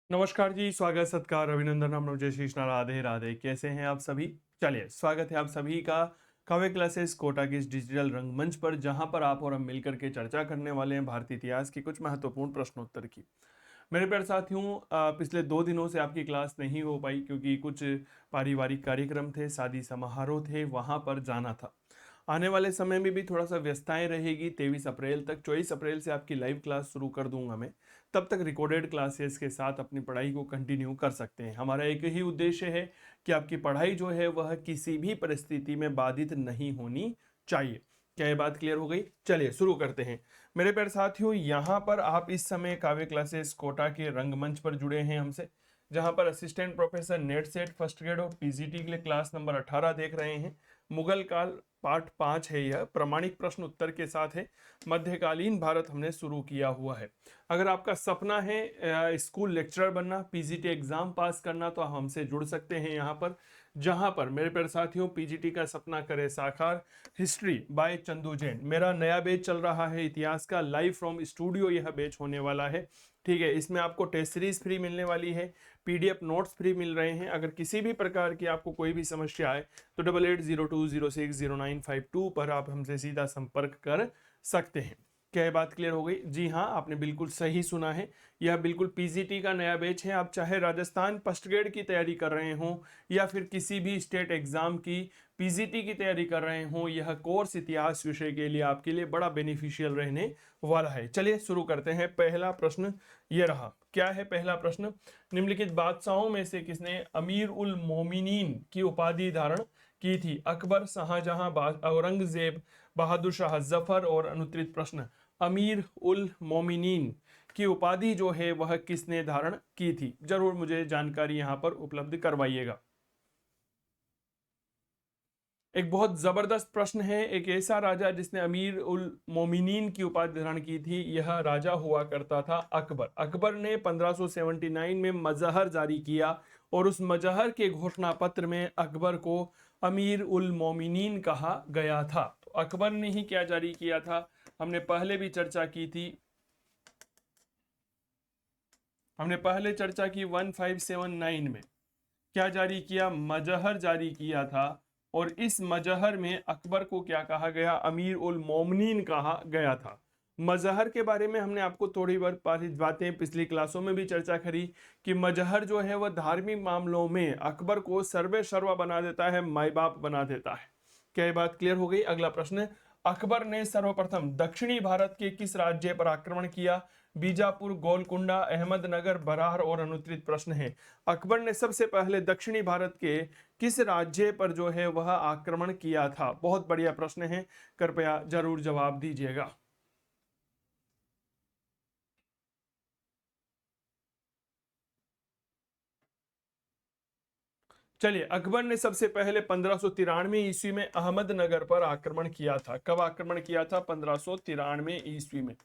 नमस्कार जी, स्वागत सत्कार अभिनंदन हम लोग जय श्री कृष्णा, राधे राधे। कैसे हैं आप सभी? चलिए, स्वागत है आप सभी का काव्य क्लासेस कोटा के इस डिजिटल रंगमंच पर, जहां पर आप और हम मिलकर के चर्चा करने वाले हैं भारतीय इतिहास की कुछ महत्वपूर्ण प्रश्नोत्तर की। मेरे प्यारे साथियों, पिछले 2 दिनों से आपकी क्लास नहीं हो पाई क्योंकि कुछ पारिवारिक कार्यक्रम थे, शादी समारोह थे, वहां पर जाना था। आने वाले समय में भी थोड़ा सा व्यस्तताएं रहेगी। 23 अप्रैल तक, 24 अप्रैल से आपकी लाइव क्लास शुरू कर दूंगा मैं। तब तक रिकॉर्डेड क्लासेस के साथ अपनी पढ़ाई को कंटिन्यू कर सकते हैं। हमारा एक ही उद्देश्य है कि आपकी पढ़ाई जो है वह किसी भी परिस्थिति में बाधित नहीं होनी चाहिए। क्या ये बात क्लियर हो गई? चलिए शुरू करते हैं। मेरे प्यारे साथियों, यहाँ पर आप इस समय काव्य क्लासेस कोटा के रंगमंच पर जुड़े हैं हमसे, जहां पर assistant professor net set first grade और पीजीटी के लिए क्लास नंबर 18 देख रहे हैं। मुगल काल पार्ट 5 है, यह प्रामाणिक प्रश्न उत्तर के साथ है। मध्यकालीन भारत हमने शुरू किया हुआ है। अगर आपका सपना है स्कूल लेक्चरर बनना, पीजीटी एग्जाम पास करना, तो आप हमसे जुड़ सकते हैं यहाँ पर, जहां पर मेरे प्यारे साथियों पीजीटी का सपना करे साकार। हिस्ट्री बाय चंदू जैन मेरा नया बैच चल रहा है, इतिहास का लाइव फ्रॉम स्टूडियो यह बैच होने वाला है। ठीक है, इसमें आपको टेस्ट सीरीज फ्री मिलने वाली है, पीडीएफ नोट्स फ्री मिल रहे हैं। अगर किसी भी प्रकार की आपको कोई भी समस्या आए तो 8802060952 पर आप हमसे सीधा संपर्क कर सकते हैं। क्या ये बात क्लियर हो गई? जी हाँ, आपने बिल्कुल सही सुना है। यह बिल्कुल पीजीटी का नया बैच है। आप चाहे राजस्थान फर्स्ट ग्रेड की तैयारी कर रहे हों या फिर किसी भी स्टेट एग्जाम की पीजीटी की तैयारी कर रहे हों, यह कोर्स इतिहास विषय के लिए आपके लिए बड़ा बेनिफिशियल रहने वाला है। चलिए शुरू करते हैं। पहला प्रश्न ये रहा। क्या है पहला प्रश्न? निम्नलिखित बादशाहों में से किसने अमीर उल मोमिनीन की उपाधि धारण की थी? अकबर, शाहजहां, औरंगजेब, बहादुर शाह जफर। और अनुत्तरित प्रश्न, अमीर उल मोमिनीन की उपाधि जो है वह किसने धारण की थी? जरूर मुझे जानकारी यहां पर उपलब्ध करवाइएगा। एक बहुत जबरदस्त प्रश्न है। एक ऐसा राजा जिसने अमीर उल मोमिनीन की उपाधि धारण की थी, यह राजा हुआ करता था अकबर। अकबर ने 1579 में मजहर जारी किया और उस मजहर के घोषणा पत्र में अकबर को अमीर उल मोमिनीन कहा गया था। तो अकबर ने ही क्या जारी किया था? हमने पहले भी चर्चा की थी, हमने पहले चर्चा की 1579 में क्या जारी किया? मजहर जारी किया था। और इस मजहर में अकबर को क्या कहा गया? अमीर उल मोमिनीन कहा गया था। मजहर के बारे में हमने आपको थोड़ी बातें पिछली क्लासों में भी चर्चा करी कि मजहर जो है वह धार्मिक मामलों में अकबर को सर्वे सर्वा बना देता है, माई बाप बना देता है। क्या ये बात क्लियर हो गई? अगला प्रश्न, अकबर ने सर्वप्रथम दक्षिणी भारत के किस राज्य पर आक्रमण किया? बीजापुर, गोलकुंडा, अहमदनगर, बरार। और अनुत्तरित प्रश्न है, अकबर ने सबसे पहले दक्षिणी भारत के किस राज्य पर जो है वह आक्रमण किया था? बहुत बढ़िया प्रश्न है, कृपया जरूर जवाब दीजिएगा। चलिए, अकबर ने सबसे पहले 1593 ईस्वी में अहमदनगर पर आक्रमण किया था। कब आक्रमण किया था? 1593 ईस्वी में।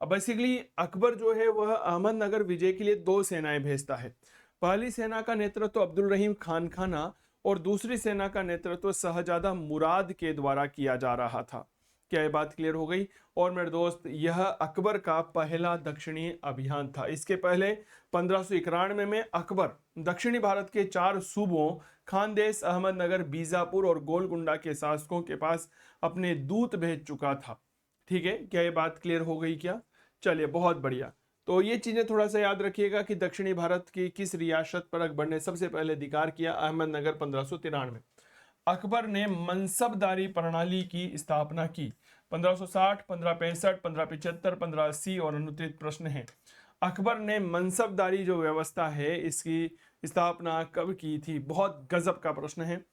अब बेसिकली अकबर जो है वह अहमदनगर विजय के लिए दो सेनाएं भेजता है। पहली सेना का नेतृत्व अब्दुल रहीम खान खाना और दूसरी सेना का नेतृत्व शहजादा मुराद के द्वारा किया जा रहा था। क्या ये बात क्लियर हो गई? और मेरे दोस्त, यह अकबर का पहला दक्षिणी अभियान था। इसके पहले 1591 में अकबर दक्षिणी भारत के 4 सूबों खानदेश, अहमदनगर, बीजापुर और गोलकुंडा के शासकों के पास अपने दूत भेज चुका था। ठीक है, क्या ये बात क्लियर हो गई क्या? चलिए, बहुत बढ़िया। तो ये चीजें थोड़ा सा याद रखिएगा कि दक्षिणी भारत की किस रियासत पर अकबर ने सबसे पहले अधिकार किया? अहमदनगर, 1593। अकबर ने मनसबदारी प्रणाली की स्थापना की 1560, 1565, 1575, 1580। और अनुत्तरित प्रश्न है, अकबर ने मनसबदारी जो व्यवस्था है इसकी स्थापना कब की थी? बहुत गजब का प्रश्न है।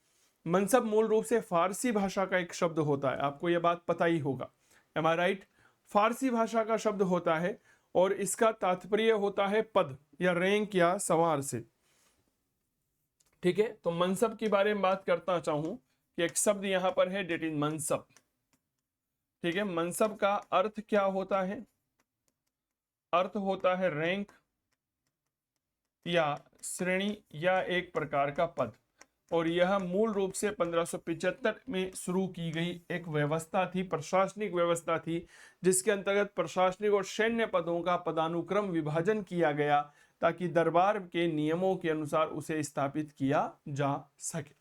मनसब मूल रूप से फारसी भाषा का एक शब्द होता है, आपको यह बात पता ही होगा। एम आई राइट? फारसी भाषा का शब्द होता है और इसका तात्पर्य होता है पद या रैंक या सवार से। ठीक है, तो मनसब के बारे में बात करता चाहूं कि एक शब्द यहां पर है, डेट इज मनसब। ठीक है, मनसब का अर्थ क्या होता है? अर्थ होता है रैंक या श्रेणी या एक प्रकार का पद। और यह मूल रूप से 1575 में शुरू की गई एक व्यवस्था थी, प्रशासनिक व्यवस्था थी, जिसके अंतर्गत प्रशासनिक और सैन्य पदों का पदानुक्रम विभाजन किया गया, ताकि दरबार के नियमों के अनुसार उसे स्थापित किया जा सके।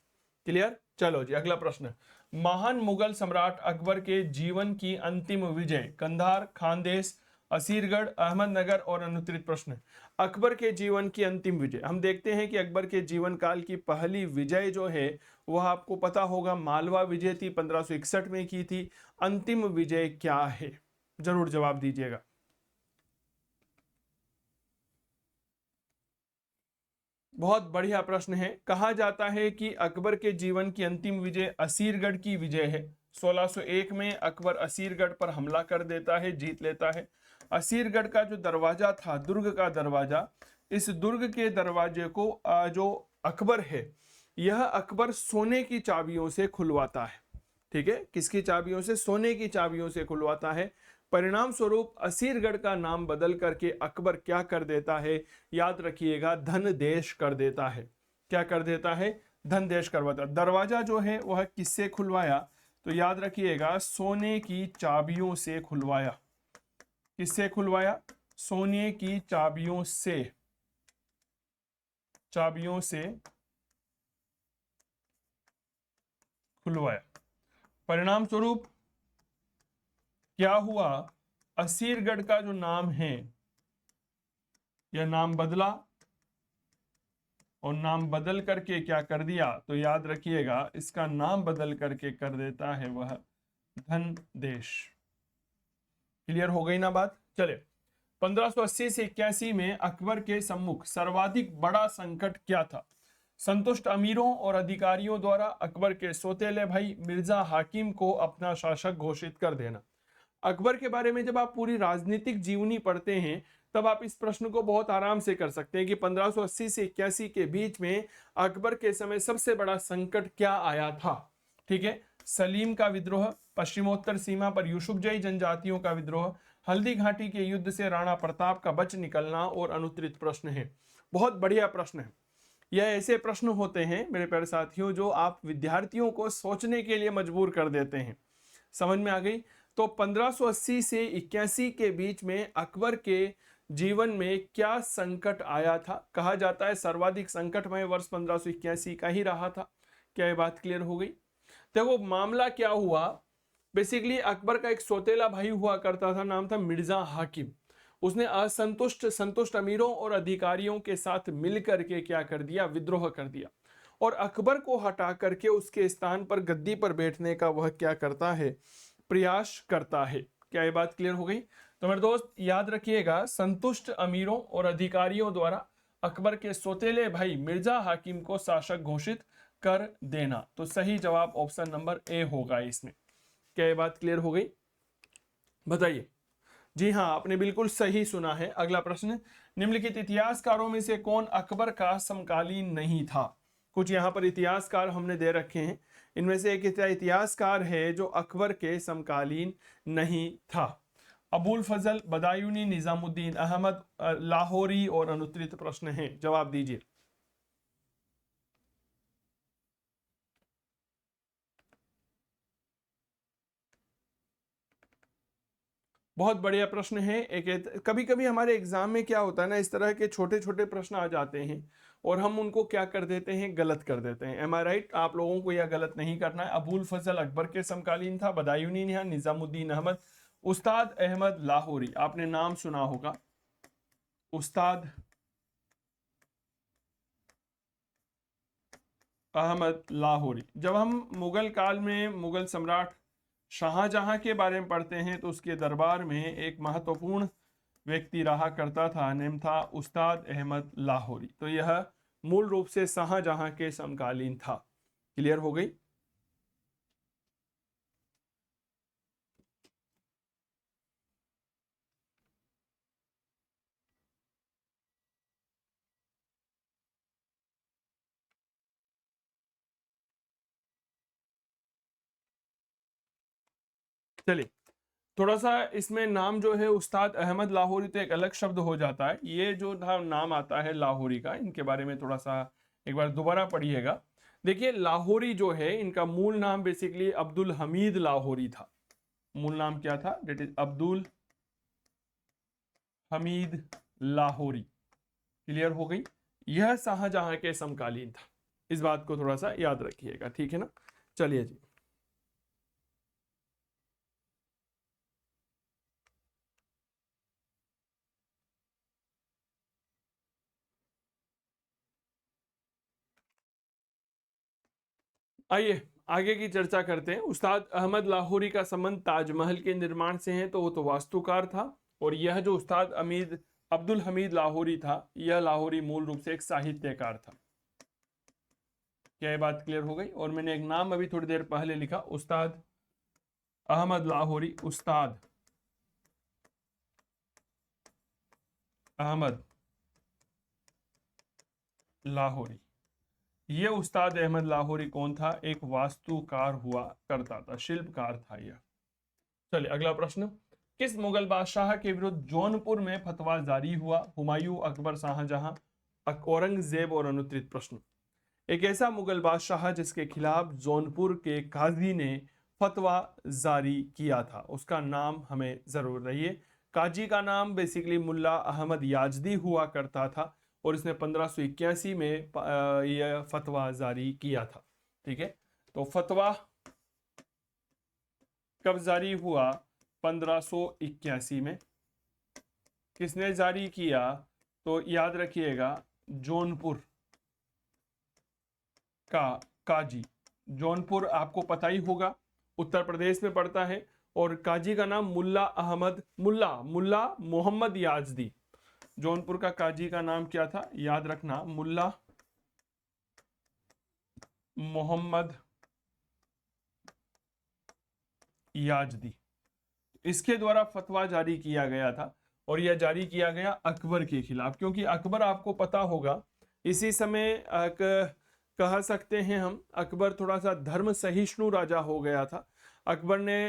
क्लियर? चलो जी, अगला प्रश्न। महान मुगल सम्राट अकबर के जीवन की अंतिम विजय कंधार, खानदेश, असीरगढ़, अहमदनगर और अनुत्तरित प्रश्न। अकबर के जीवन की अंतिम विजय, हम देखते हैं कि अकबर के जीवन काल की पहली विजय जो है वह आपको पता होगा मालवा विजय थी, 1561 में की थी। अंतिम विजय क्या है? जरूर जवाब दीजिएगा। बहुत बढ़िया प्रश्न है। कहा जाता है कि अकबर के जीवन की अंतिम विजय असीरगढ़ की विजय है। 1601 में अकबर असीरगढ़ पर हमला कर देता है, जीत लेता है। असीरगढ़ का जो दरवाजा था, दुर्ग का दरवाजा, इस दुर्ग के दरवाजे को जो अकबर है, यह अकबर सोने की चाबियों से खुलवाता है। ठीक है, किसकी चाबियों से? सोने की चाबियों से खुलवाता है। परिणाम स्वरूप असीरगढ़ का नाम बदल करके अकबर क्या कर देता है? याद रखिएगा, धन देश कर देता है। क्या कर देता है? धन देश करवाता। दरवाजा जो है वह किससे खुलवाया? तो याद रखिएगा, सोने की चाबियों से खुलवाया। किससे खुलवाया? सोने की चाबियों से, चाबियों से खुलवाया। परिणाम स्वरूप क्या हुआ? असीरगढ़ का जो नाम है यह नाम बदला, और नाम बदल करके क्या कर दिया? तो याद रखिएगा, इसका नाम बदल करके कर देता है वह धन देश। क्लियर हो गई ना बात? चले, 1580 से 81 में अकबर के सम्मुख सर्वाधिक बड़ा संकट क्या था? संतुष्ट अमीरों और अधिकारियों द्वारा अकबर के सौतेले भाई मिर्जा हाकिम को अपना शासक घोषित कर देना। अकबर के बारे में जब आप पूरी राजनीतिक जीवनी पढ़ते हैं तब आप इस प्रश्न को बहुत आराम से कर सकते हैं कि 1580 से 81 के बीच में अकबर के समय सबसे बड़ा संकट क्या आया था। ठीक है, सलीम का विद्रोह, पश्चिमोत्तर सीमा पर यूसुफजई जनजातियों का विद्रोह, हल्दी घाटी के युद्ध से राणा प्रताप का बच निकलना और अनुत्तरित प्रश्न है। बहुत बढ़िया प्रश्न है। यह ऐसे प्रश्न होते हैं मेरे प्यारे साथियों जो आप विद्यार्थियों को सोचने के लिए मजबूर कर देते हैं। समझ में आ गई? तो 1580 से 81 के बीच में अकबर के जीवन में क्या संकट आया था? कहा जाता है सर्वाधिक संकटमय वर्ष 1581 का ही रहा था। क्या ये बात क्लियर हो गई? देखो मामला क्या हुआ, बेसिकली अकबर का एक सौतेला भाई हुआ करता था, नाम था मिर्जा हाकिम। उसने संतुष्ट अमीरों और अधिकारियों के साथ मिलकर के क्या कर दिया? विद्रोह कर दिया, और अकबर को हटा करके उसके स्थान पर गद्दी पर बैठने का वह क्या करता है? प्रयास करता है। क्या ये बात क्लियर हो गई? तो मेरे दोस्त याद रखिएगा, संतुष्ट अमीरों और अधिकारियों द्वारा अकबर के सौतेले भाई मिर्जा हाकिम को शासक घोषित कर देना। तो सही जवाब ऑप्शन नंबर ए होगा इसमें। क्या ये बात क्लियर हो गई? बताइए। जी हाँ, आपने बिल्कुल सही सुना है। अगला प्रश्न, निम्नलिखित इतिहासकारों में से कौन अकबर का समकालीन नहीं था? कुछ यहाँ पर इतिहासकार हमने दे रखे हैं, इनमें से एक इतिहासकार है जो अकबर के समकालीन नहीं था। अबुल फजल, बदायूनी, निजामुद्दीन अहमद, लाहौरी और अनुत्तरित प्रश्न है। जवाब दीजिए। बहुत बढ़िया प्रश्न है। एक कभी कभी हमारे एग्जाम में क्या होता है ना, इस तरह के छोटे छोटे प्रश्न आ जाते हैं और हम उनको क्या कर देते हैं? गलत कर देते हैं। एम आई राइट? आप लोगों को यह गलत नहीं करना है। अबुल फजल अकबर के समकालीन था, बदायूनी नहीं, निजामुद्दीन अहमद, उस्ताद अहमद लाहौरी, आपने नाम सुना होगा, उस्ताद अहमद लाहौरी। जब हम मुगल काल में मुगल सम्राट शाहजहां के बारे में पढ़ते हैं तो उसके दरबार में एक महत्वपूर्ण व्यक्ति रहा करता था, नेम था उस्ताद अहमद लाहौरी। तो यह मूल रूप से शाहजहां के समकालीन था। क्लियर हो गई? चलिए, थोड़ा सा इसमें नाम जो है उस्ताद अहमद लाहौरी तो एक अलग शब्द हो जाता है। ये जो नाम आता है लाहौरी का, इनके बारे में थोड़ा सा एक बार दोबारा पढ़िएगा। देखिए, लाहौरी जो है इनका मूल नाम बेसिकली अब्दुल हमीद लाहौरी था। मूल नाम क्या था? That is Abdul Hamid Lahori. Clear हो गई। यह शाहजहां के समकालीन था, इस बात को थोड़ा सा याद रखिएगा, ठीक है ना। चलिए जी, आइए आगे की चर्चा करते हैं। उस्ताद अहमद लाहौरी का संबंध ताजमहल के निर्माण से है, तो वो तो वास्तुकार था। और यह जो उस्ताद अमीद अब्दुल हमीद लाहौरी था, यह लाहौरी मूल रूप से एक साहित्यकार था। क्या ये बात क्लियर हो गई? और मैंने एक नाम अभी थोड़ी देर पहले लिखा, उस्ताद अहमद लाहौरी। उस्ताद अहमद लाहौरी, ये उस्ताद अहमद लाहौरी कौन था? एक वास्तुकार हुआ करता था, शिल्पकार था यह। चलिए अगला प्रश्न, किस मुगल बादशाह के विरुद्ध जौनपुर में फतवा जारी हुआ? हुमायूं, अकबर, शाहजहां, औरंगजेब और अनुत्तरित प्रश्न। एक ऐसा मुगल बादशाह जिसके खिलाफ जौनपुर के काजी ने फतवा जारी किया था, उसका नाम हमें जरूर रहिए। काजी का नाम बेसिकली मुल्ला अहमद याजदी हुआ करता था, और इसने 1581 में यह फतवा जारी किया था। ठीक है, तो फतवा कब जारी हुआ? 1581 में। किसने जारी किया? तो याद रखिएगा, जौनपुर का काजी। जौनपुर आपको पता ही होगा, उत्तर प्रदेश में पड़ता है। और काजी का नाम मुल्ला मोहम्मद याजदी। जौनपुर का काजी का नाम क्या था? याद रखना, मुल्ला मोहम्मद याजदी। इसके द्वारा फतवा जारी किया गया था, और यह जारी किया गया अकबर के खिलाफ, क्योंकि अकबर आपको पता होगा इसी समय कह सकते हैं हम, अकबर थोड़ा सा धर्म सहिष्णु राजा हो गया था। अकबर ने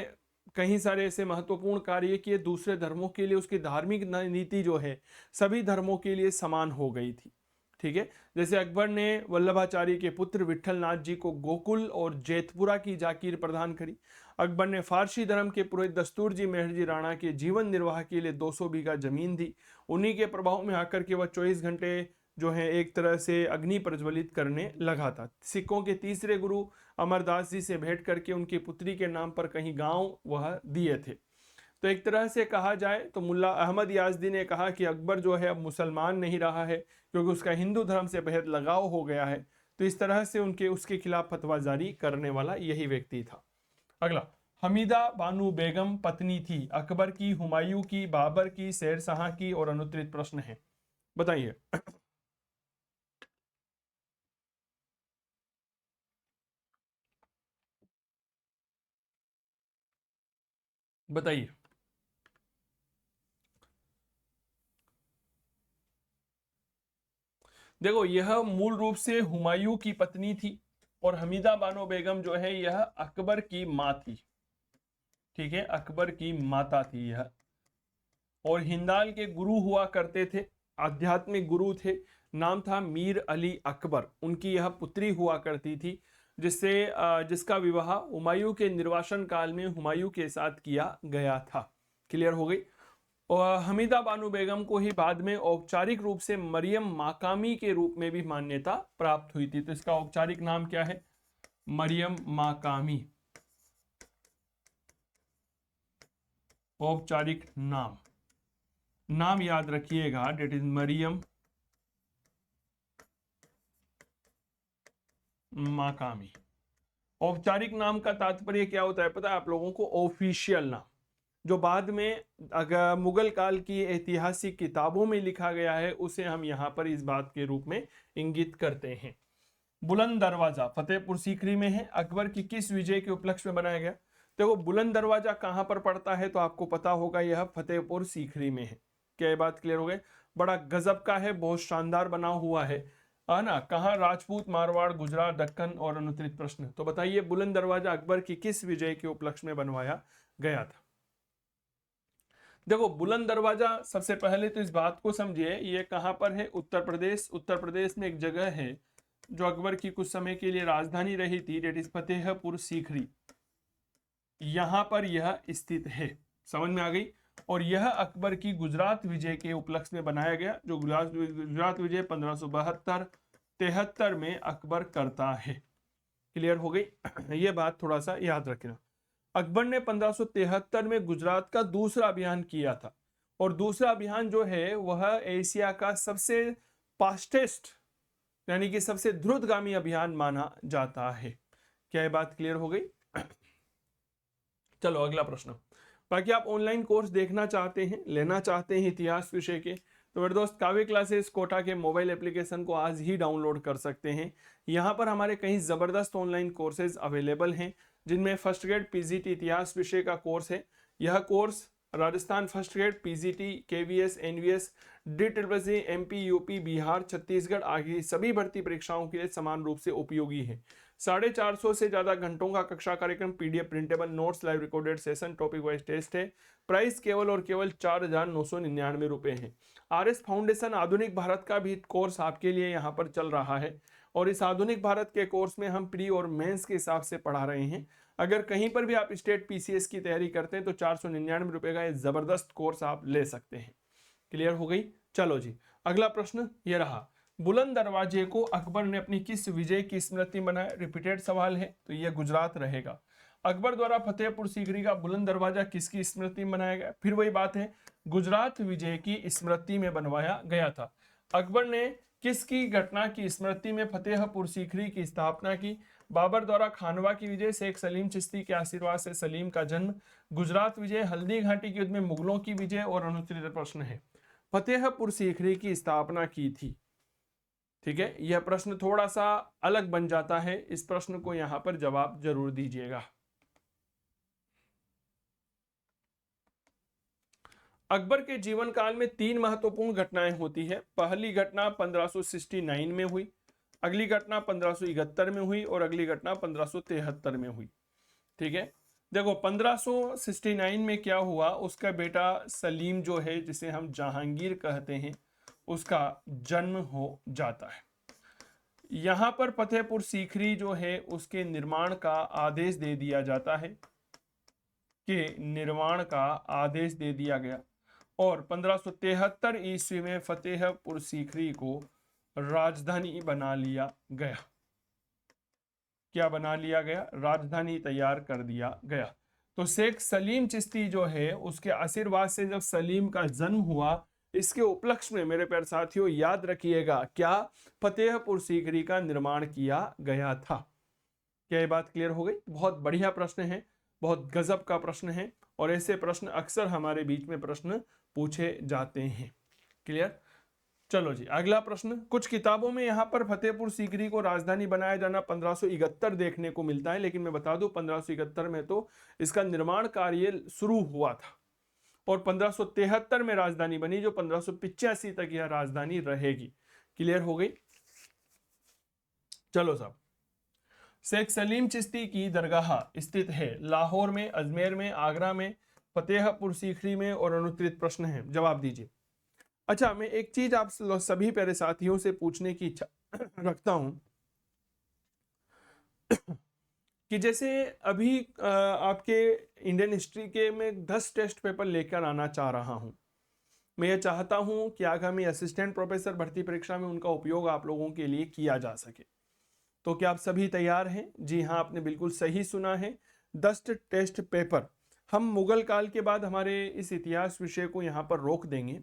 कई सारे ऐसे महत्वपूर्ण कार्य किए, दूसरे धर्मों के लिए उसकी धार्मिक नीति जो है सभी धर्मों के लिए समान हो गई थी। ठीक है, जैसे अकबर ने वल्लभाचार्य के पुत्र विठल नाथ जी को गोकुल और जेतपुरा की जागीर प्रदान करी। अकबर ने फारसी धर्म के पुरोहित दस्तूर जी मेहरजी राणा के जीवन निर्वाह के लिए 200 बीघा जमीन दी। उन्हीं के प्रभाव में आकर के वह 24 घंटे जो है एक तरह से अग्नि प्रज्वलित करने लगा था। सिखों के तीसरे गुरु अमरदास जी से भेंट करके उनकी पुत्री के नाम पर कहीं गांव वह दिए थे। तो एक तरह से कहा जाए तो मुल्ला अहमद याजदी ने कहा कि अकबर जो है अब मुसलमान नहीं रहा है, क्योंकि उसका हिंदू धर्म से बेहद लगाव हो गया है। तो इस तरह से उसके खिलाफ फतवा जारी करने वाला यही व्यक्ति था। अगला, हमीदा बानू बेगम पत्नी थी अकबर की, हुमायूं की, बाबर की, शेरशाह की और अनुत्तरित प्रश्न है, बताइए। बताइए। देखो, यह मूल रूप से हुमायूं की पत्नी थी, और हमीदा बानो बेगम जो है यह अकबर की माँ थी। ठीक है, अकबर की माता थी यह, और हिंदाल के गुरु हुआ करते थे, आध्यात्मिक गुरु थे। नाम था मीर अली अकबर। उनकी यह पुत्री हुआ करती थी, जिसका विवाह हुमायूं के निर्वासन काल में हुमायूं के साथ किया गया था। क्लियर हो गई। और हमीदा बानू बेगम को ही बाद में औपचारिक रूप से मरियम माकामी के रूप में भी मान्यता प्राप्त हुई थी। तो इसका औपचारिक नाम क्या है? मरियम माकामी। औपचारिक नाम याद रखिएगा, डेट इज मरियम माकामी। औपचारिक नाम का तात्पर्य क्या होता है पता है आप लोगों को? ऑफिशियल नाम, जो बाद में अगर मुगल काल की ऐतिहासिक किताबों में लिखा गया है, उसे हम यहाँ पर इस बात के रूप में इंगित करते हैं। बुलंद दरवाजा फतेहपुर सीकरी में है, अकबर की किस विजय के उपलक्ष्य में बनाया गया? देखो, बुलंद दरवाजा कहाँ पर पड़ता है तो आपको पता होगा, यह फतेहपुर सीकरी में है। क्या ये बात क्लियर हो गई? बड़ा गजब का है, बहुत शानदार बना हुआ है ना। कहाँ? राजपूत, मारवाड़, गुजरात, दक्कन और अनुत्तरित प्रश्न। तो बताइए, बुलंद दरवाजा अकबर की किस विजय के उपलक्ष्य में बनवाया गया था? देखो, बुलंद दरवाजा सबसे पहले तो इस बात को समझिए, ये कहां पर है? उत्तर प्रदेश। उत्तर प्रदेश में एक जगह है जो अकबर की कुछ समय के लिए राजधानी रही थी, डेट इज फतेहपुर सीकरी। यहां पर यह स्थित है। समझ में आ गई? और यह अकबर की गुजरात विजय के उपलक्ष्य में बनाया गया, जो गुजरात विजय 1572-73 में अकबर करता है। क्लियर हो गई? ये बात थोड़ा सा याद रखना। अकबर ने 1573 में गुजरात का दूसरा अभियान किया था, और दूसरा अभियान जो है वह एशिया का सबसे फास्टेस्ट यानी कि सबसे द्रुतगामी अभियान माना जाता है। क्या ये बात क्लियर हो गई? चलो अगला प्रश्न। बाकी आप ऑनलाइन कोर्स देखना चाहते हैं, लेना चाहते हैं इतिहास विषय के, तो मेरे दोस्त काव्य क्लासेस कोटा के मोबाइल एप्लीकेशन को आज ही डाउनलोड कर सकते हैं। यहाँ पर हमारे कई ज़बरदस्त ऑनलाइन कोर्सेज अवेलेबल हैं, जिनमें फर्स्ट ग्रेड पीजीटी इतिहास विषय का कोर्स है। यह course Rajasthan first grade PGT, KVS, NVS, DSSC, MP, UP, Bihar, Chhattisgarh आदि सभी भर्ती परीक्षाओं के लिए समान रूप से उपयोगी है। 450 से ज्यादा घंटों का कक्षा कार्यक्रम, PDF printable notes, live recorded session, topic wise test है। प्राइस केवल और केवल 4,999 रुपए है। RS फाउंडेशन आधुनिक भारत का भी कोर्स आपके लिए यहाँ पर चल रहा है, और इस आधुनिक भारत के कोर्स में हम प्री और मेंस के हिसाब से पढ़ा रहे हैं। अगर कहीं पर भी आप स्टेट PCS की तैयारी करते हैं तो 499 रुपए का ये जबरदस्त कोर्स आप ले सकते हैं। क्लियर हो गई? चलो जी, अगला प्रश्न ये रहा, बुलंद दरवाजे को अकबर ने अपनी किस विजय की स्मृति बनाया? रिपीटेड सवाल है, तो यह गुजरात रहेगा। अकबर द्वारा फतेहपुर सीकरी का बुलंद दरवाजा किसकी स्मृति में बनाया गया? फिर वही बात है, गुजरात विजय की स्मृति में बनवाया गया था। अकबर ने किसकी घटना की स्मृति में फतेहपुर सीकरी की स्थापना की? बाबर द्वारा खानवा की विजय, शेख सलीम चिश्ती के आशीर्वाद से सलीम का जन्म, गुजरात विजय, हल्दी घाटी के युद्ध में मुगलों की विजय, और अनुत्तरीय प्रश्न है। फतेहपुर सीकरी की स्थापना की थी। ठीक है, यह प्रश्न थोड़ा सा अलग बन जाता है, इस प्रश्न को यहां पर जवाब जरूर दीजिएगा। अकबर के जीवन काल में 3 महत्वपूर्ण घटनाएं होती है। पहली घटना 1569 में हुई, अगली घटना 1571 में हुई, और अगली घटना 1573 में हुई। ठीक है, देखो 1569 में क्या हुआ, उसका बेटा सलीम जो है, जिसे हम जहांगीर कहते हैं, उसका जन्म हो जाता है। यहां पर फतेहपुर सीकरी जो है उसके निर्माण का आदेश दे दिया जाता है, कि निर्माण का आदेश दे दिया गया, और 1573 ईस्वी में फतेहपुर सीकरी को राजधानी बना लिया गया। क्या बना लिया गया? राजधानी तैयार कर दिया गया। तो शेख सलीम चिश्ती जो है उसके आशीर्वाद से जब सलीम का जन्म हुआ, इसके उपलक्ष्य में मेरे प्यारे साथियों याद रखिएगा, क्या फतेहपुर सीकरी का निर्माण किया गया था। क्या ये बात क्लियर हो गई? बहुत बढ़िया प्रश्न है, बहुत गजब का प्रश्न है, और ऐसे प्रश्न अक्सर हमारे बीच में प्रश्न पूछे जाते हैं। क्लियर? चलो जी, अगला प्रश्न। कुछ किताबों में यहाँ पर फतेहपुर सीकरी को राजधानी बनाया जाना 1571 देखने को मिलता है, लेकिन मैं बता दूं 1571 में तो इसका निर्माण कार्य शुरू हुआ था, और 1573 में राजधानी बनी, जो 1585 तक यह राजधानी रहेगी। क्लियर हो गई? चलो साहब, शेख सलीम चिश्ती की दरगाह स्थित है लाहौर में, अजमेर में, आगरा में, फतेहपुर सीकरी में, और अनुत्तरित प्रश्न है, जवाब दीजिए। अच्छा, मैं एक चीज आप सभी प्यारे साथियों से पूछने की इच्छा रखता हूं, कि जैसे अभी आपके इंडियन हिस्ट्री के में 10 टेस्ट पेपर लेकर आना चाह रहा हूं। मैं ये चाहता हूं कि आगामी असिस्टेंट प्रोफेसर भर्ती परीक्षा में उनका उपयोग आप लोगों के लिए किया जा सके। तो क्या आप सभी तैयार हैं? जी हाँ, आपने बिल्कुल सही सुना है। 10 टेस्ट पेपर हम मुगल काल के बाद हमारे इस इतिहास विषय को यहाँ पर रोक देंगे,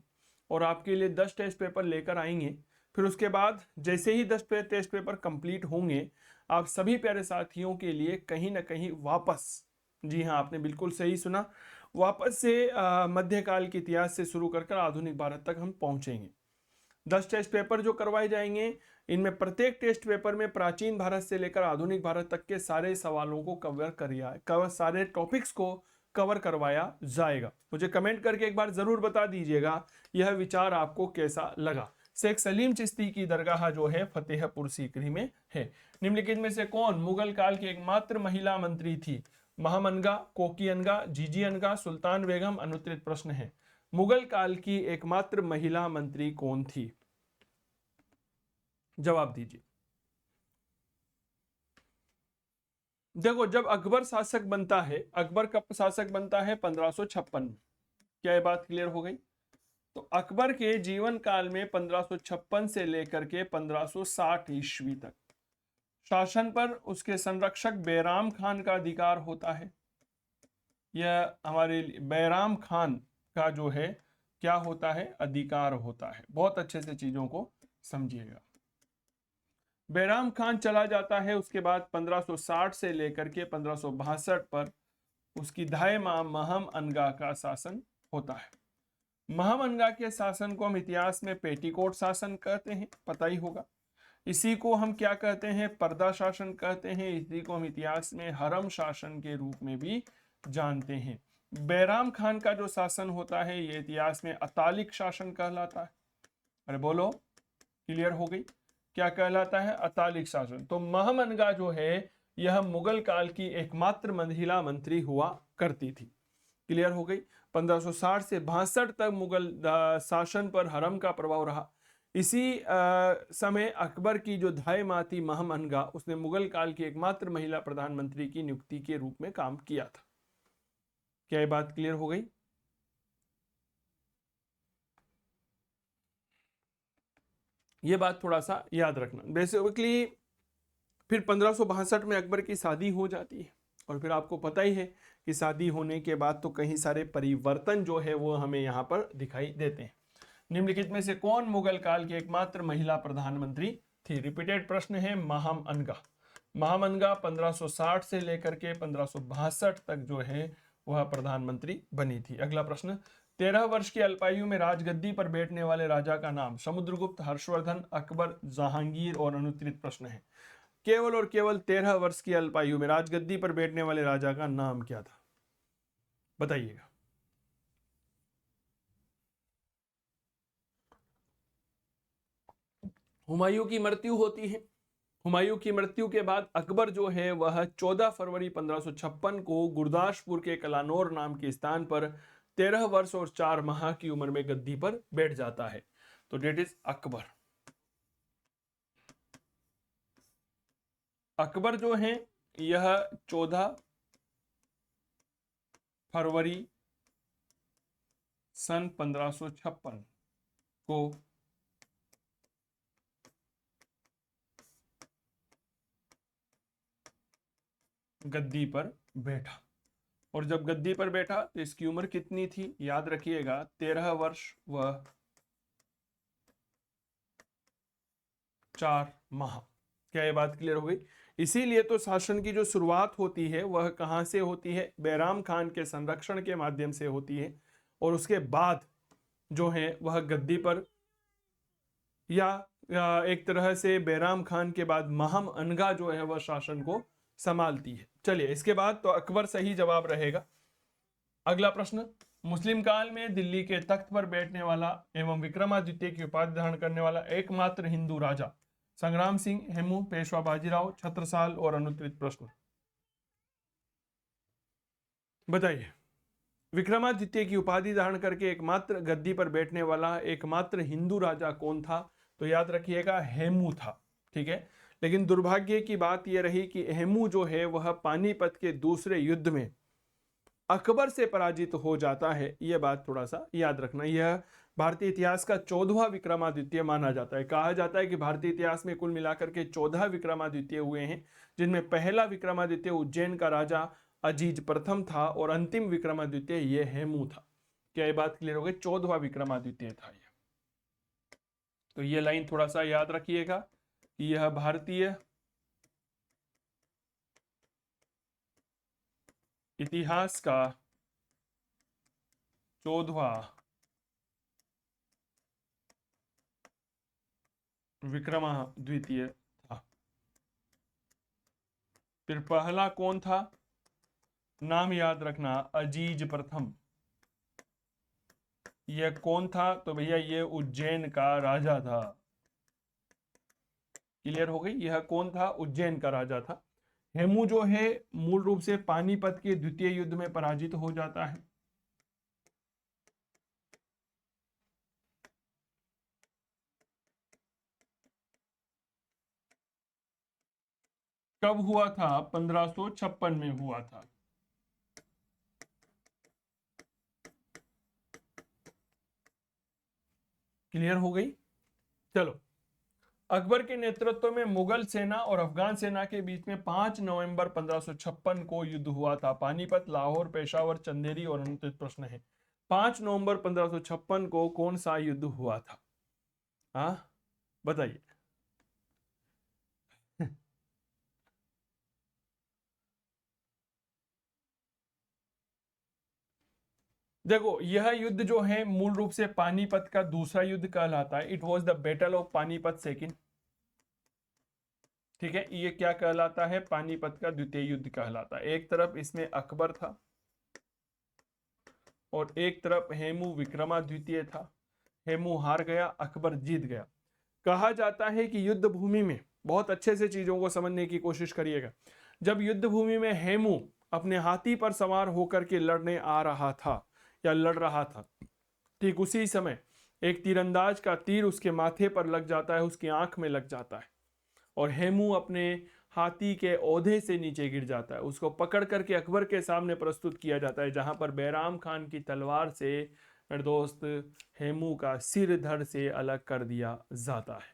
और आपके लिए 10 टेस्ट पेपर लेकर आएंगे। फिर उसके बाद जैसे ही 10 टेस्ट पेपर कंप्लीट होंगे, आप सभी प्यारे साथियों के लिए कहीं ना कहीं वापस, जी हाँ आपने बिल्कुल सही सुना, वापस से मध्यकाल के इतिहास से शुरू कर आधुनिक भारत तक हम पहुंचेंगे। 10 टेस्ट पेपर जो करवाए जाएंगे, इनमें प्रत्येक टेस्ट पेपर में प्राचीन भारत से लेकर आधुनिक भारत तक के सारे सवालों को सारे टॉपिक्स को कवर करवाया जाएगा। मुझे कमेंट करके एक बार जरूर बता दीजिएगा यह विचार आपको कैसा लगा। शेख सलीम चिश्ती की दरगाह जो है फतेहपुर सीकरी में है। निम्नलिखित में से कौन मुगल काल की एकमात्र महिला मंत्री थी? महामनगा, कोकीअनगा, जीजीअनगा, सुल्तान बेगम। अनुत्तरित प्रश्न है, मुगल काल की एकमात्र महिला मंत्री कौन थी? जवाब दीजिए। देखो, जब अकबर शासक बनता है, अकबर कब शासक बनता है? 1556 में। क्या ये बात क्लियर हो गई? तो अकबर के जीवन काल में 1556 से लेकर के 1560 ईस्वी तक शासन पर उसके संरक्षक बैराम खान का अधिकार होता है। यह हमारे बैराम खान का जो है क्या होता है, अधिकार होता है। बहुत अच्छे से चीजों को समझिएगा। बैराम खान चला जाता है, उसके बाद 1560 से लेकर के 1562 पर उसकी धाय मां महम अनगा का शासन होता है। महम अनगा के शासन को हम इतिहास में पेटीकोट शासन कहते हैं, पता ही होगा। इसी को हम क्या कहते हैं, पर्दा शासन कहते हैं। इसी को हम इतिहास में हरम शासन के रूप में भी जानते हैं। बैराम खान का जो शासन होता है ये इतिहास में अतालिक शासन कहलाता है। अरे बोलो, क्लियर हो गई? क्या कहलाता है? अतालिक शासन। तो महम अनगा जो है यह मुगल काल की एकमात्र महिला मंत्री हुआ करती थी। क्लियर हो गई? 1560 से 62 तक मुगल शासन पर हरम का प्रभाव रहा। इसी समय अकबर की जो धाय मां थी महम अनगा, उसने मुगल काल की एकमात्र महिला प्रधानमंत्री की नियुक्ति के रूप में काम किया था। क्या ये बात क्लियर हो गई? ये बात थोड़ा सा याद रखना। बेसिकली फिर 1562 में अकबर की शादी हो जाती है, और फिर आपको पता ही है कि शादी होने के बाद तो कई सारे परिवर्तन जो है वो हमें यहाँ पर दिखाई देते हैं। निम्नलिखित में से कौन मुगल काल की एकमात्र महिला प्रधानमंत्री थी? रिपीटेड प्रश्न है। महम अनगा। महम अनगा 1560 से लेकर के 1562 तक जो है वह प्रधानमंत्री बनी थी। अगला प्रश्न, 13 वर्ष की अल्पायु में राजगद्दी पर बैठने वाले राजा का नाम? समुद्रगुप्त, हर्षवर्धन, अकबर, जहांगीर और अनुत्तरित प्रश्न है। केवल और केवल 13 वर्ष की अल्पायु में राजगद्दी पर बैठने वाले राजा का नाम क्या था? बताइएगा। हुमायूं की मृत्यु होती है। हुमायूं की मृत्यु के बाद अकबर जो है वह 14 फरवरी 1556 को गुरदासपुर के कलानौर नाम के स्थान पर 13 वर्ष और 4 माह की उम्र में गद्दी पर बैठ जाता है। तो डेट इज अकबर। अकबर जो है यह 14 फरवरी सन 1556 को गद्दी पर बैठा। और जब गद्दी पर बैठा तो इसकी उम्र कितनी थी? याद रखिएगा, 13 वर्ष व 4 माह। क्या ये बात क्लियर हो गई? इसीलिए तो शासन की जो शुरुआत होती है वह कहां से होती है? बैराम खान के संरक्षण के माध्यम से होती है, और उसके बाद जो है वह गद्दी पर या एक तरह से बैराम खान के बाद महम अनगा जो है वह शासन को संभालती है। चलिए, इसके बाद तो अकबर सही जवाब रहेगा। अगला प्रश्न, मुस्लिम काल में दिल्ली के तख्त पर बैठने वाला एवं विक्रमादित्य की उपाधि धारण करने वाला एकमात्र हिंदू राजा? संग्राम सिंह, हेमू, पेशवा बाजीराव, छत्रसाल और अनुत्तरित प्रश्न। बताइए, विक्रमादित्य की उपाधि धारण करके एकमात्र गद्दी पर बैठने वाला एकमात्र हिंदू राजा कौन था? तो याद रखिएगा, हेमू था। ठीक है, लेकिन दुर्भाग्य की बात यह रही कि हेमू जो है वह पानीपत के दूसरे युद्ध में अकबर से पराजित हो जाता है। यह बात थोड़ा सा याद रखना। यह भारतीय इतिहास का 14वां विक्रमादित्य माना जाता है। कहा जाता है कि भारतीय इतिहास में कुल मिलाकर के 14 विक्रमादित्य हुए हैं, जिनमें पहला विक्रमादित्य उज्जैन का राजा अजीज प्रथम था, और अंतिम विक्रमादित्य ये हेमू था। क्या ये बात क्लियर हो गई? 14वां विक्रमादित्य था ये। तो ये लाइन थोड़ा सा याद रखिएगा कि यह भारतीय इतिहास का 14वां विक्रमादित्य था। फिर पहला कौन था? नाम याद रखना, अजीज प्रथम। यह कौन था? तो भैया ये उज्जैन का राजा था। क्लियर हो गई? यह कौन था? उज्जैन का राजा था। हेमू जो है मूल रूप से पानीपत के द्वितीय युद्ध में पराजित हो जाता है। कब हुआ था? 1556 में हुआ था। क्लियर हो गई। चलो, अकबर के नेतृत्व में मुगल सेना और अफगान सेना के बीच में 5 नवंबर 1556 को युद्ध हुआ था। पानीपत, लाहौर, पेशावर, चंदेरी और अनुत्तरित प्रश्न है। 5 नवंबर 1556 को कौन सा युद्ध हुआ था? हाँ बताइए। देखो, यह युद्ध जो है मूल रूप से पानीपत का दूसरा युद्ध कहलाता है। It was the battle of Panipat second. ठीक है, ये क्या कहलाता है? पानीपत का द्वितीय युद्ध कहलाता है। एक तरफ इसमें अकबर था और एक तरफ हेमू विक्रमाद्वितीय था। हेमू हार गया, अकबर जीत गया। कहा जाता है कि युद्ध भूमि में, बहुत अच्छे से चीजों को समझने की कोशिश करिएगा, जब युद्ध भूमि में हेमू अपने हाथी पर सवार होकर के लड़ने आ रहा था या लड़ रहा था, ठीक उसी समय एक तीरंदाज का तीर उसके माथे पर लग जाता है, उसकी आंख में लग जाता है और हेमू अपने हाथी के ओधे से नीचे गिर जाता है। उसको पकड़ करके अकबर के सामने प्रस्तुत किया जाता है, जहां पर बैराम खान की तलवार से मेरे दोस्त हेमू का सिर धड़ से अलग कर दिया जाता है।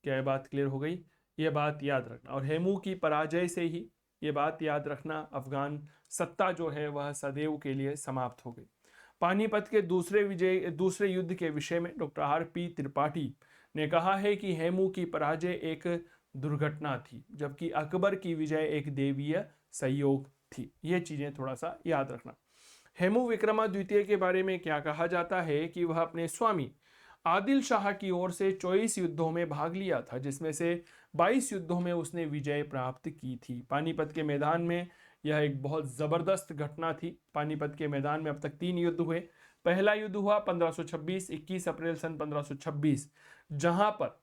क्या ये बात क्लियर हो गई? ये बात याद रखना। और हेमू की पराजय से ही, ये बात याद रखना, अफगान सत्ता जो है वह सदैव के लिए समाप्त हो गई। पानीपत के दूसरे युद्ध के विषय में डॉक्टर R.P. त्रिपाठी ने कहा है कि हेमू की पराजय एक दुर्घटना थी, जबकि अकबर की विजय एक देवीय संयोग थी। ये चीजें थोड़ा सा याद रखना। हेमू विक्रमाद्वितीय के बारे में क्या कहा जाता है कि वह अपने स्वामी आदिल शाह की ओर से 24 युद्धों में भाग लिया था, जिसमें से 22 युद्धों में उसने विजय प्राप्त की थी। पानीपत के मैदान में यह एक बहुत जबरदस्त घटना थी। पानीपत के मैदान में अब तक 3 युद्ध हुए। पहला युद्ध हुआ 1526, 21 अप्रैल सन 1526, जहां पर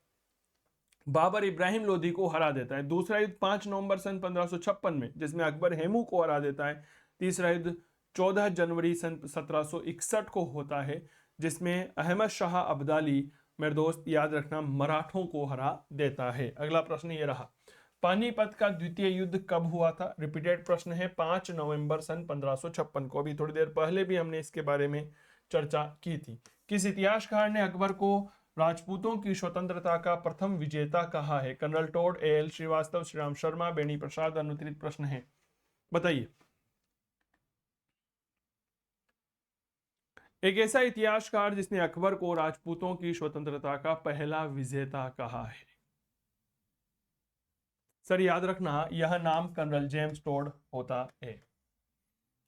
बाबर इब्राहिम लोधी को हरा देता है। दूसरा युद्ध 5 नवंबर सन 1556 में, जिसमें अकबर हेमू को हरा देता है। तीसरा युद्ध 14 जनवरी सन 1761 को होता है, जिसमें अहमद शाह अब्दाली, मेरे दोस्त याद रखना, मराठों को हरा देता है। अगला प्रश्न ये रहा, पानीपत का द्वितीय युद्ध कब हुआ था? रिपीटेड प्रश्न है। 5 नवंबर सन 1556 को। अभी थोड़ी देर पहले भी हमने इसके बारे में चर्चा की थी। किस इतिहासकार ने अकबर को राजपूतों की स्वतंत्रता का प्रथम विजेता कहा है? Colonel Tod, A.L. Srivastava, Shriram Sharma, Beni Prasad. अनुत्तरित प्रश्न है, बताइए। एक ऐसा इतिहासकार जिसने अकबर को राजपूतों की स्वतंत्रता का पहला विजेता कहा है। सर याद रखना, यह नाम कर्नल जेम्स टोड होता है।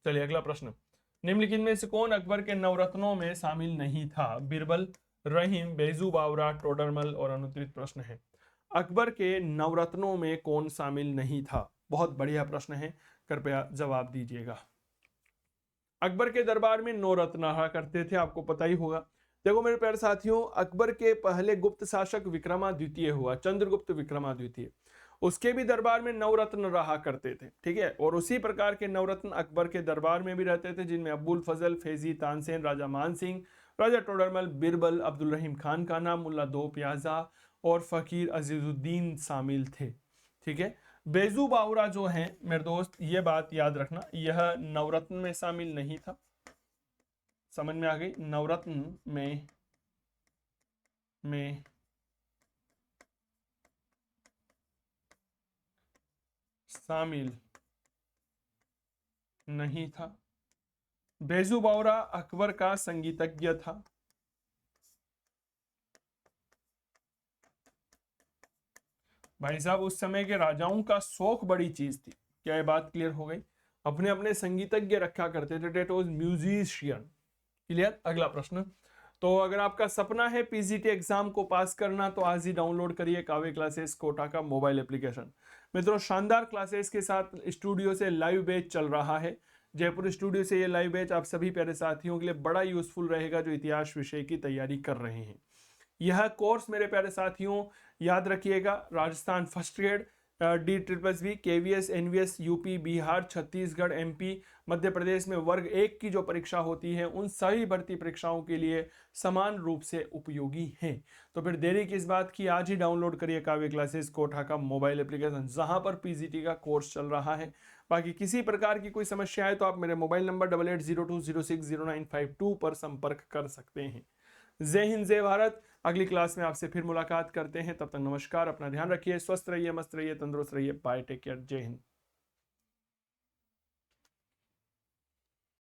चलिए अगला प्रश्न, निम्नलिखित में से कौन अकबर के नवरत्नों में शामिल नहीं था? बीरबल, रहीम, बेजू बावरा, टोडरमल। और अनुत्तरित प्रश्न है, अकबर के नवरत्नों में कौन शामिल नहीं था? बहुत बढ़िया प्रश्न है, कृपया जवाब दीजिएगा। अकबर के दरबार में 9 रत्न रहा करते थे, आपको पता ही होगा। देखो मेरे प्यारे साथियों, अकबर के पहले गुप्त शासक विक्रमाद्वितीय हुआ, चंद्रगुप्त विक्रमाद्वितीय, उसके भी दरबार में 9 रत्न रहा करते थे। ठीक है, और उसी प्रकार के 9 रत्न अकबर के दरबार में भी रहते थे, जिनमें अब्बुल फजल, फैजी, तानसेन, राजा मान सिंह, राजा टोडरमल, बीरबल, अब्दुल रहीम खान काना, मुल्ला दो प्याजा और फकीर अजीजुद्दीन शामिल थे। ठीक है, बेजू बावरा जो है मेरे दोस्त, ये बात याद रखना, यह नवरत्न में शामिल नहीं था। समझ में आ गई? नवरत्न में शामिल नहीं था। बेजू बावरा अकबर का संगीतज्ञ था। भाई साहब, उस समय के राजाओं का शौक बड़ी चीज थी। क्या ये बात क्लियर हो गई? अपने अपने संगीतज्ञ रखा करते थे, डेट वाज म्यूजिशियन। क्लियर? अगला प्रश्न, तो अगर आपका सपना है पीजीटी एग्जाम को पास करना, तो आज ही डाउनलोड करिए काव्य क्लासेस कोटा का मोबाइल एप्लीकेशन। मित्रों, शानदार क्लासेस के साथ स्टूडियो से लाइव बैच चल रहा है। जयपुर स्टूडियो से ये लाइव बैच आप सभी प्यारे साथियों के लिए बड़ा यूजफुल रहेगा जो इतिहास विषय की तैयारी कर रहे हैं। यह कोर्स मेरे प्यारे साथियों याद रखिएगा, Rajasthan first grade, DSSB, KVS, NVS, UP, Bihar, Chhattisgarh, MP, Madhya Pradesh में वर्ग 1 की जो परीक्षा होती है, उन सभी भर्ती परीक्षाओं के लिए समान रूप से उपयोगी है। तो फिर देरी किस बात की, आज ही डाउनलोड करिए काव्य क्लासेस कोटा का मोबाइल एप्लीकेशन, जहां पर PGT का कोर्स चल रहा है। बाकी किसी प्रकार की कोई समस्या है तो आप मेरे मोबाइल नंबर 8802060952 पर संपर्क कर सकते हैं। जय हिंद जय भारत। अगली क्लास में आपसे फिर मुलाकात करते हैं, तब तक नमस्कार, अपना ध्यान रखिए, स्वस्थ रहिए, मस्त रहिए, तंदुरुस्त रहिए, बाय, टेक केयर, जय हिंद।